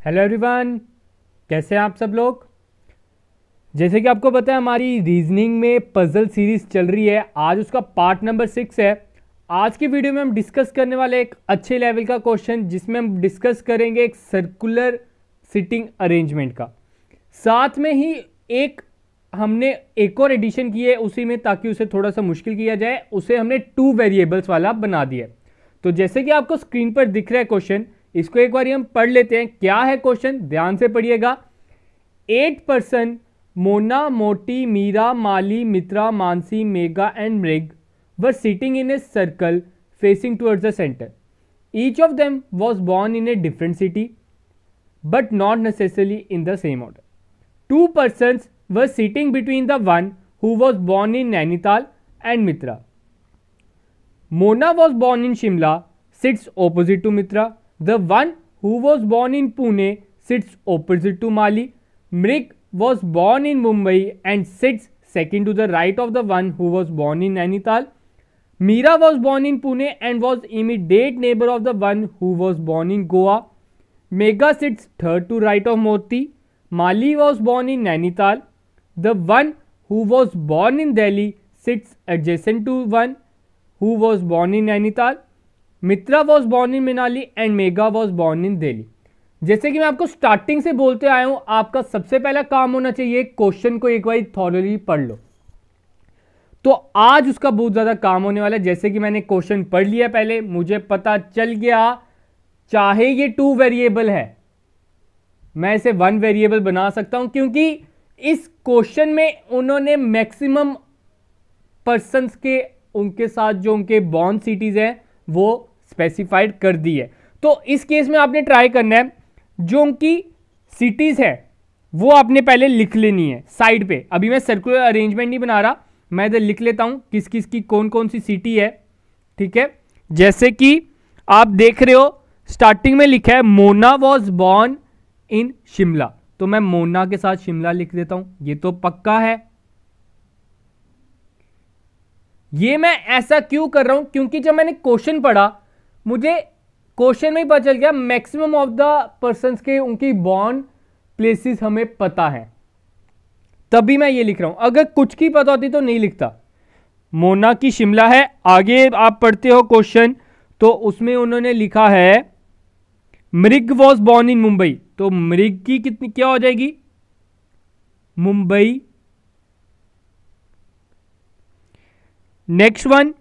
Hello everyone, कैसे हैं आप सब लोग। जैसे कि आपको पता है हमारी रीजनिंग में पजल सीरीज चल रही है। आज उसका पार्ट नंबर 6 है। आज की वीडियो में हम डिस्कस करने वाले एक अच्छे लेवल का क्वेश्चन, जिसमें हम डिस्कस करेंगे एक सर्कुलर सिटिंग अरेंजमेंट का। साथ में ही एक हमने एक और एडिशन की है उसी में, ताकि उसे थोड़ा सा मुश्किल किया जाए। उसे हमने 2 वेरिएबल्स वाला बना दिया है। तो जैसे कि आपको स्क्रीन पर दिख रहा है क्वेश्चन, इसको एक बार हम पढ़ लेते हैं। क्या है क्वेश्चन, ध्यान से पढ़िएगा। 8 पर्सन मोना, मोटी, मीरा, माली, मित्रा, मानसी, मेगा एंड मृग were sitting in a circle facing towards the center. Each of them was born in a different city, but not necessarily in the same order. Two persons were sitting between the one who was born in Nainital and Mitra. Mona was born in Shimla, sits opposite to Mitra. The one who was born in Pune sits opposite to Mali. Mrik was born in Mumbai and sits second to the right of the one who was born in Nainital. Meera was born in Pune and was immediate neighbor of the one who was born in Goa. Megha sits third to right of Moti. Mali was born in Nainital. The one who was born in Delhi sits adjacent to one who was born in Nainital. Mitra was born in Manali and Megha was born in Delhi. जैसे कि मैं आपको starting से बोलते आया हूं, आपका सबसे पहला काम होना चाहिए क्वेश्चन को एक बार थॉरली पढ़ लो। तो आज उसका बहुत ज्यादा काम होने वाला है। जैसे कि मैंने क्वेश्चन पढ़ लिया पहले, मुझे पता चल गया चाहे ये 2 वेरिएबल है, मैं इसे 1 वेरिएबल बना सकता हूं, क्योंकि इस क्वेश्चन में उन्होंने मैक्सिमम पर्संस के उनके साथ जो उनके बॉर्न सिटीज हैं वो स्पेसिफाइड कर दी है। तो इस केस में आपने ट्राई करना है, जो उनकी सिटीज है वो आपने पहले लिख लेनी है साइड पे। अभी मैं सर्कुलर अरेंजमेंट नहीं बना रहा, मैं इधर लिख लेता हूं किस किस की कौन कौन सी सिटी है। ठीक है, जैसे कि आप देख रहे हो स्टार्टिंग में लिखा है मोना वॉज बॉर्न इन शिमला, तो मैं मोना के साथ शिमला लिख देता हूं, ये तो पक्का है। ये मैं ऐसा क्यों कर रहा हूं, क्योंकि जब मैंने क्वेश्चन पढ़ा मुझे क्वेश्चन में ही पता चल गया मैक्सिमम ऑफ द पर्संस के उनकी बॉर्न प्लेसेस हमें पता है, तभी मैं ये लिख रहा हूं। अगर कुछ की पता होती तो नहीं लिखता। मोना की शिमला है। आगे आप पढ़ते हो क्वेश्चन, तो उसमें उन्होंने लिखा है Mrig was born in Mumbai, तो मृग की कितनी क्या हो जाएगी, Mumbai. Next one,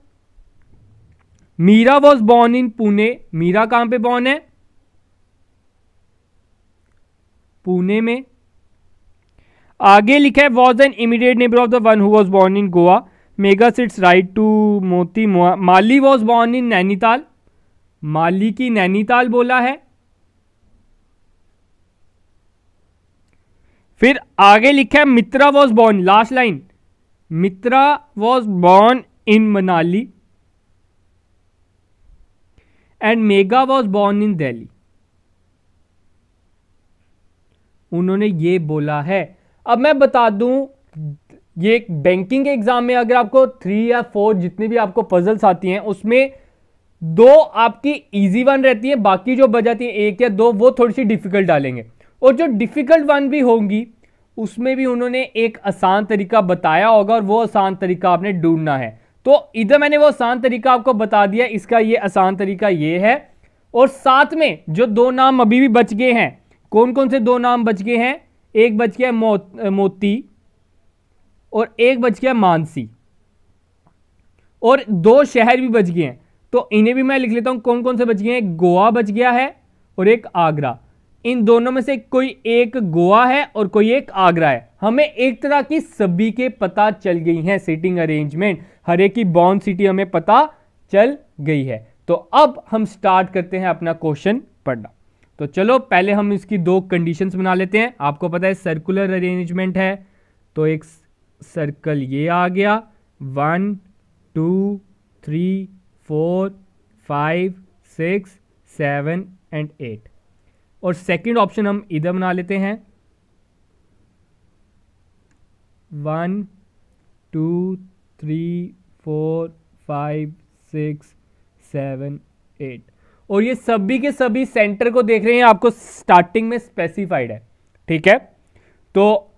Meera was born in Pune, Meera कहां पे बॉर्न है, पुणे में। आगे लिखा है was an immediate neighbour of the one who was born in Goa, Megha sits right to Moti. Mali was born in Nainital, Mali की नैनीताल बोला है। फिर आगे लिखा है Mitra was born, last line, Mitra was born in Manali and Megha was born in Delhi, उन्होंने ये बोला है। अब मैं बता दूं, ये एक बैंकिंग के एग्जाम में अगर आपको 3 या 4 जितनी भी आपको पजल्स आती हैं, उसमें 2 आपकी इजी वन रहती है, बाकी जो बजाती है 1 या 2 वो थोड़ी सी डिफिकल्ट डालेंगे। और जो डिफिकल्ट वन भी होंगी उसमें भी उन्होंने एक आसान तरीका बताया होगा, और वो आसान तरीका आपने ढूंढना है। तो इधर मैंने वो आसान तरीका आपको बता दिया, इसका ये आसान तरीका ये है। और साथ में जो 2 नाम अभी भी बच गए हैं, कौन कौन से 2 नाम बच गए हैं, एक बच गया मोती और एक बच गया मानसी, और 2 शहर भी बच गए हैं। तो इन्हें भी मैं लिख लेता हूं कौन कौन से बच गए हैं। गोवा बच गया है और एक आगरा। इन दोनों में से कोई एक गोवा है और कोई एक आगरा है। हमें एक तरह की सभी के पता चल गई हैं सिटिंग अरेंजमेंट, हर एक की बॉर्न सिटी हमें पता चल गई है। तो अब हम स्टार्ट करते हैं अपना क्वेश्चन पढ़ना। तो चलो पहले हम इसकी 2 कंडीशंस बना लेते हैं। आपको पता है सर्कुलर अरेंजमेंट है, तो एक सर्कल ये आ गया, 1 2 3 4 5 6 7 एंड 8। और सेकंड ऑप्शन हम इधर बना लेते हैं, 1 2 3 4 5 6 7 8। और ये सभी के सभी सेंटर को देख रहे हैं, आपको स्टार्टिंग में स्पेसिफाइड है, ठीक है। तो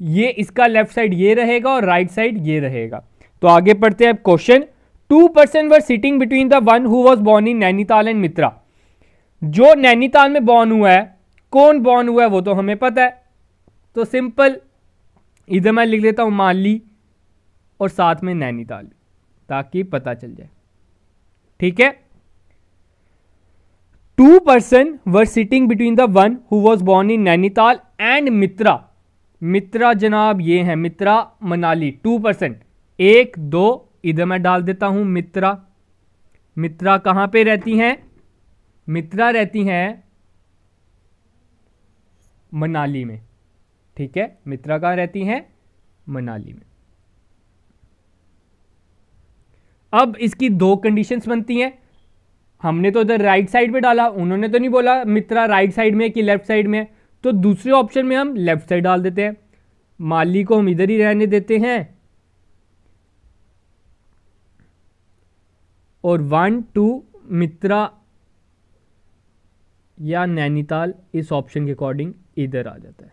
ये इसका लेफ्ट साइड ये रहेगा और राइट साइड ये रहेगा। तो आगे पढ़ते हैं question. 2% were sitting between the one who was born in Nainital and Mitra. जो नैनीताल में बॉर्न हुआ है, कौन बॉर्न हुआ है वो तो हमें पता है, तो सिंपल इधर मैं लिख लेता हूं माली और साथ में नैनीताल, ताकि पता चल जाए, ठीक है। 2% were sitting between the one who was born in Nainital and Mitra. Mitra जनाब ये है, मित्रा मनाली। 2% 1 2 इधर मैं डाल देता हूं मित्रा। मित्रा कहां पे रहती हैं? मित्रा रहती हैं मनाली में, ठीक है। मित्रा कहां रहती हैं? मनाली में। अब इसकी दो कंडीशंस बनती हैं। हमने तो इधर राइट साइड पे डाला, उन्होंने तो नहीं बोला मित्रा राइट साइड में कि लेफ्ट साइड में, तो दूसरे ऑप्शन में हम लेफ्ट साइड डाल देते हैं। माली को हम इधर ही रहने देते हैं और 1 2 मित्रा या नैनीताल इस ऑप्शन के अकॉर्डिंग इधर आ जाता है,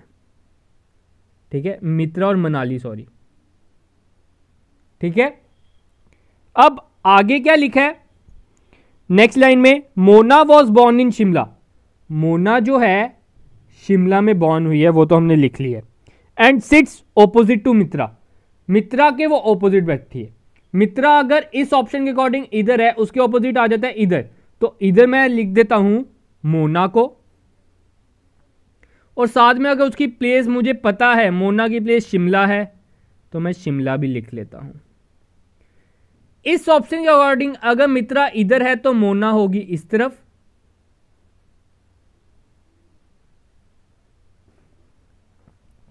ठीक है। मित्रा और मनाली, सॉरी, ठीक है। अब आगे क्या लिखा है नेक्स्ट लाइन में? मोना वॉज बॉर्न इन शिमला। मोना जो है शिमला में बॉर्न हुई है, वो तो हमने लिख ली है। एंड सिट्स ऑपोजिट टू मित्रा। मित्रा के वो ऑपोजिट बैठती है। मित्रा अगर इस ऑप्शन के अकॉर्डिंग इधर है, उसके ऑपोजिट आ जाता है इधर, तो इधर मैं लिख देता हूं मोना को, और साथ में अगर उसकी प्लेस मुझे पता है, मोना की प्लेस शिमला है, तो मैं शिमला भी लिख लेता हूं। इस ऑप्शन के अकॉर्डिंग अगर मित्रा इधर है तो मोना होगी इस तरफ,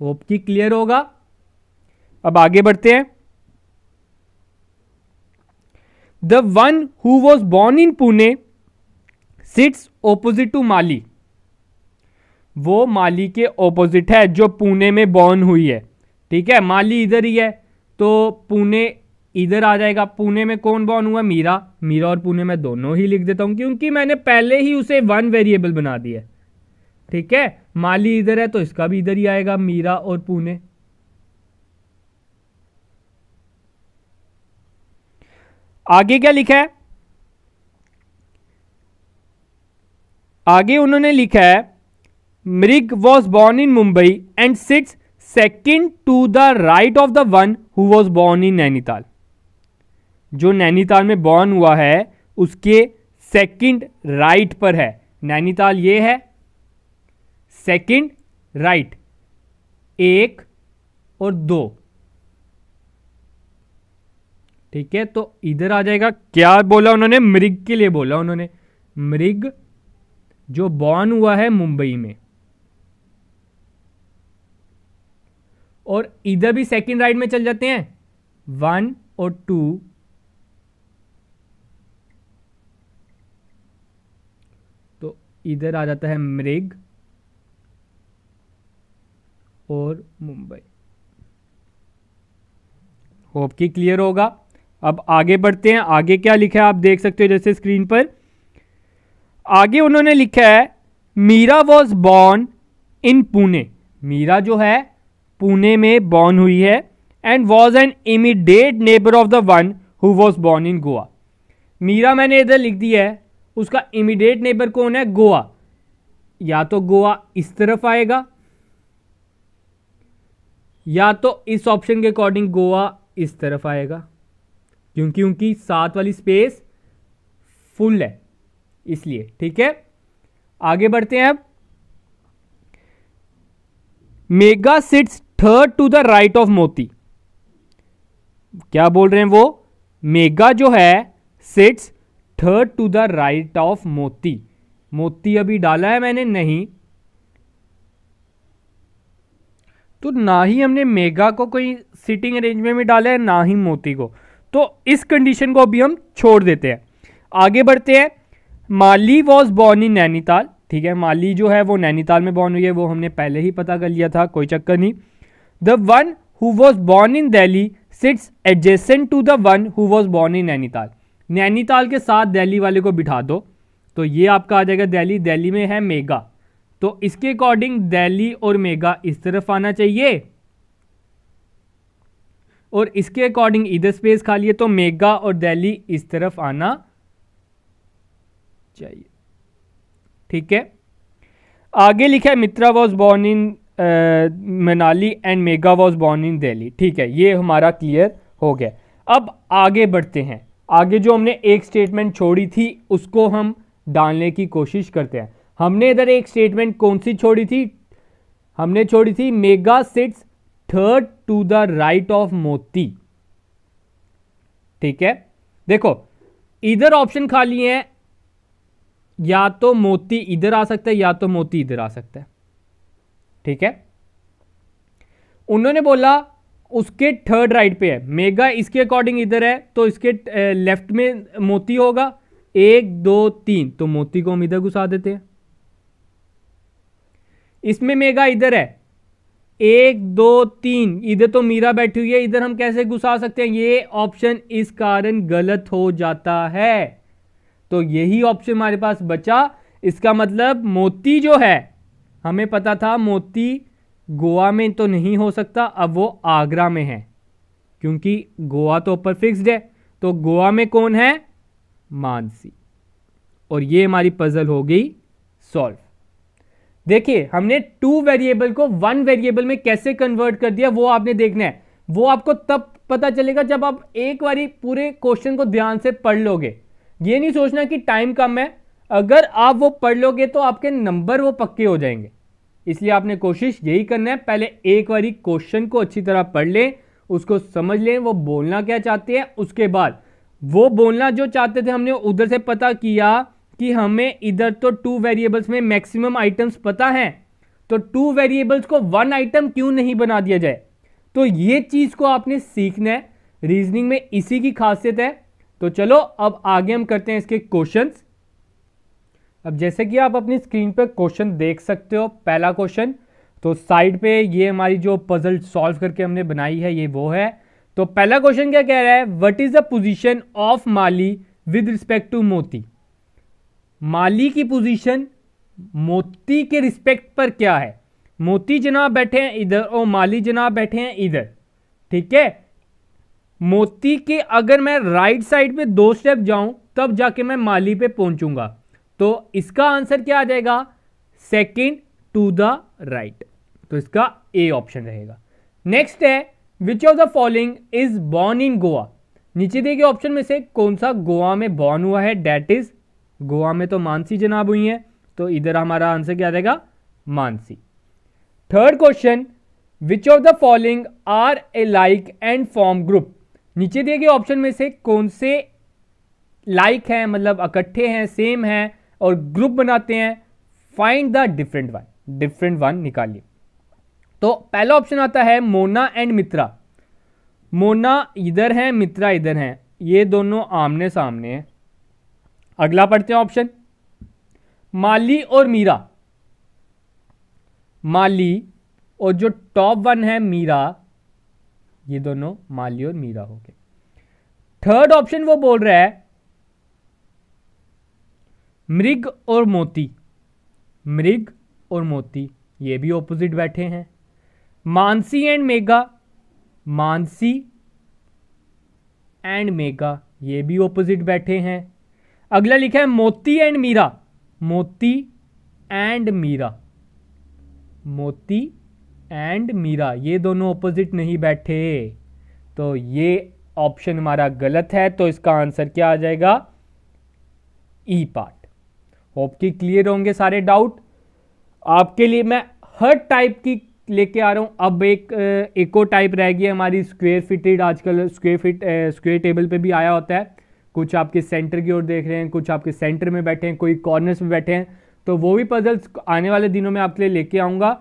होप की क्लियर होगा। अब आगे बढ़ते हैं। The one who was born in Pune sits opposite to Mali. वो माली के ऑपोजिट है जो पुणे में बॉर्न हुई है, ठीक है। माली इधर ही है तो पुणे इधर आ जाएगा। पुणे में कौन बॉर्न हुआ? मीरा। मीरा और पुणे में दोनों ही लिख देता हूं क्योंकि मैंने पहले ही उसे 1 वेरिएबल बना दिया है, ठीक है। माली इधर है तो इसका भी इधर ही आएगा, मीरा और पुणे। आगे क्या लिखा है? आगे उन्होंने लिखा है Mrig was born in Mumbai and sits second to the right of the one who was born in Nainital. जो नैनीताल में बॉर्न हुआ है उसके सेकंड राइट पर है। नैनीताल ये है, सेकंड राइट 1 और 2, ठीक है। तो इधर आ जाएगा। क्या बोला उन्होंने? मृग के लिए बोला उन्होंने। मृग जो बॉर्न हुआ है मुंबई में, और इधर भी सेकंड राइट में चल जाते हैं 1 और 2, तो इधर आ जाता है मृग और मुंबई। होप की क्लियर होगा। अब आगे बढ़ते हैं। आगे क्या लिखा है आप देख सकते हो जैसे स्क्रीन पर। आगे उन्होंने लिखा है Meera was born in Pune. Meera जो है पुणे में बॉर्न हुई है and was an immediate neighbour of the one who was born in Goa. Meera मैंने इधर लिख दिया है, उसका इमीडिएट नेबर कौन है? गोवा। या तो गोवा इस तरफ आएगा या तो इस ऑप्शन के अकॉर्डिंग गोवा इस तरफ आएगा, क्योंकि उनकी साथ वाली स्पेस फुल है इसलिए, ठीक है। आगे बढ़ते हैं। अब Mega sits third to the right of Moti. क्या बोल रहे हैं वो? मेगा जो है sits third to the right of Moti. Moti अभी डाला है मैंने नहीं, तो ना ही हमने मेगा को कोई सिटिंग अरेंजमेंट में डाला है, ना ही मोती को, तो इस कंडीशन को अभी हम छोड़ देते हैं। आगे बढ़ते हैं। माली वॉज बॉर्न इन नैनीताल, ठीक है। माली जो है वो नैनीताल में बॉर्न हुई है, वो हमने पहले ही पता कर लिया था, कोई चक्कर नहीं। The one who was born in Delhi sits adjacent to the one who was born in Nainital. Nainital के साथ दिल्ली वाले को बिठा दो तो ये आपका आ जाएगा दिल्ली, दिल्ली में है मेगा, तो इसके अकॉर्डिंग दिल्ली और मेगा इस तरफ आना चाहिए और इसके अकॉर्डिंग इधर स्पेस खाली है, तो मेगा और दिल्ली इस तरफ आना चाहिए। ठीक है, आगे लिखा है Mitra was born in Manali and Megha was born in Delhi. ठीक है, ये हमारा क्लियर हो गया। अब आगे बढ़ते हैं, आगे जो हमने एक स्टेटमेंट छोड़ी थी उसको हम डालने की कोशिश करते हैं। हमने इधर एक स्टेटमेंट कौन सी छोड़ी थी, हमने छोड़ी थी Mega sits third to the right of Moti. ठीक है, देखो इधर ऑप्शन खाली है, या तो मोती इधर आ सकता है या तो मोती इधर आ सकता है। ठीक है, उन्होंने बोला उसके थर्ड राइट पे है, मेगा इसके अकॉर्डिंग इधर है तो इसके लेफ्ट में मोती होगा, 1 2 3, तो मोती को हम इधर घुसा देते हैं। इसमें मेगा इधर है 1 2 3, इधर तो मीरा बैठी हुई है, इधर हम कैसे घुसा सकते हैं, ये ऑप्शन इस कारण गलत हो जाता है। तो यही ऑप्शन हमारे पास बचा। इसका मतलब मोती जो है, हमें पता था मोती गोवा में तो नहीं हो सकता, अब वो आगरा में है क्योंकि गोवा तो ऊपर फिक्स्ड है, तो गोवा में कौन है, मानसी। और ये हमारी पजल हो गई सॉल्व। देखिए हमने 2 वेरिएबल को 1 वेरिएबल में कैसे कन्वर्ट कर दिया, वो आपने देखना है। वो आपको तब पता चलेगा जब आप एक बारी पूरे क्वेश्चन को ध्यान से पढ़ लोगे। ये नहीं सोचना कि टाइम कम है, अगर आप वो पढ़ लोगे तो आपके नंबर वो पक्के हो जाएंगे। इसलिए आपने कोशिश यही करना है, पहले एक बारी क्वेश्चन को अच्छी तरह पढ़ लें, उसको समझ लें वो बोलना क्या चाहते हैं, उसके बाद वो बोलना जो चाहते थे हमने उधर से पता किया कि हमें इधर तो 2 वेरिएबल्स में मैक्सिमम आइटम्स पता हैं, तो 2 वेरिएबल्स को 1 आइटम क्यों नहीं बना दिया जाए। तो ये चीज को आपने सीखना है, रीजनिंग में इसी की खासियत है। तो चलो अब आगे हम करते हैं इसके क्वेश्चंस। अब जैसे कि आप अपनी स्क्रीन पर क्वेश्चन देख सकते हो, पहला क्वेश्चन तो साइड पे ये हमारी जो पजल सॉल्व करके हमने बनाई है ये वो है। तो पहला क्वेश्चन क्या कह रहा है, what is the position of Mali with respect to Moti. Mali की पोजीशन मोती के रिस्पेक्ट पर क्या है। मोती जनाब बैठे हैं इधर और माली जनाब बैठे हैं इधर। ठीक है, मोती के अगर मैं राइट साइड पे 2 स्टेप जाऊं तब जाके मैं माली पे पहुंचूंगा, तो इसका आंसर क्या आ जाएगा, सेकंड टू द राइट। तो इसका ए ऑप्शन रहेगा। नेक्स्ट है विच of the following is born in Goa. नीचे दिए गए ऑप्शन में से कौन सा गोवा में बॉर्न हुआ है, डेट इज गोवा में तो मानसी जनाब हुई है, तो इधर हमारा आंसर क्या रहेगा, Mansi. Third question which of the following are alike and form group. नीचे दिए गए ऑप्शन में से कौन से लाइक हैं, मतलब इकट्ठे हैं, सेम हैं और ग्रुप बनाते हैं, find the different one. Different one निकालिए। तो पहला ऑप्शन आता है मोना एंड मित्रा। मोना इधर है, मित्रा इधर है, ये दोनों आमने सामने हैं। अगला पढ़ते हैं ऑप्शन, माली और मीरा। माली और जो टॉप वन है मीरा, ये दोनों माली और मीरा हो गए। थर्ड ऑप्शन वो बोल रहा है मृग और मोती। मृग और मोती ये भी ऑपोजिट बैठे हैं। Mansi and mega, Mansi and mega ये भी ऑपोजिट बैठे हैं। अगला लिखा है मोती एंड मीरा। मोती एंड मीरा, मोती एंड मीरा ये दोनों ऑपोजिट नहीं बैठे, तो ये ऑप्शन हमारा गलत है। तो इसका आंसर क्या आ जाएगा, ई पार्ट। होप कि क्लियर होंगे सारे डाउट। आपके लिए मैं हर टाइप की लेके आ रहा हूं। अब एक और टाइप रह गई हमारी स्क्वायर फिटेड। आजकल स्क्वायर टेबल पे भी आया होता है। कुछ आपके सेंटर की ओर देख रहे हैं, कुछ आपके सेंटर में बैठे हैं, कोई कॉर्नर्स में बैठे हैं, तो वो भी पजल्स आने वाले दिनों में आपके लिए लेके आऊँगा।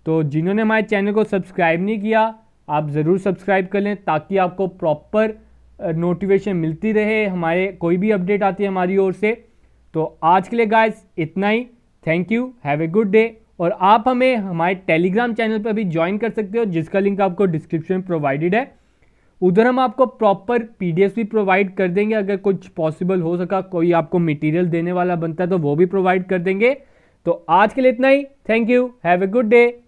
तो जिन्होंने हमारे चैनल को सब्सक्राइब नहीं किया, आप ज़रूर सब्सक्राइब कर लें ताकि आपको प्रॉपर नोटिफिकेशन मिलती रहे, हमारे कोई भी अपडेट आती है हमारी ओर से। तो आज के लिए गाइस इतना ही। Thank you, have a good day. और आप हमें हमारे टेलीग्राम चैनल पर भी ज्वाइन कर सकते हो, जिसका लिंक आपको डिस्क्रिप्शन में प्रोवाइडेड है। उधर हम आपको प्रॉपर पीडीएफ भी प्रोवाइड कर देंगे, अगर कुछ पॉसिबल हो सका, कोई आपको मटेरियल देने वाला बनता है तो वो भी प्रोवाइड कर देंगे। तो आज के लिए इतना ही। Thank you, have a good day.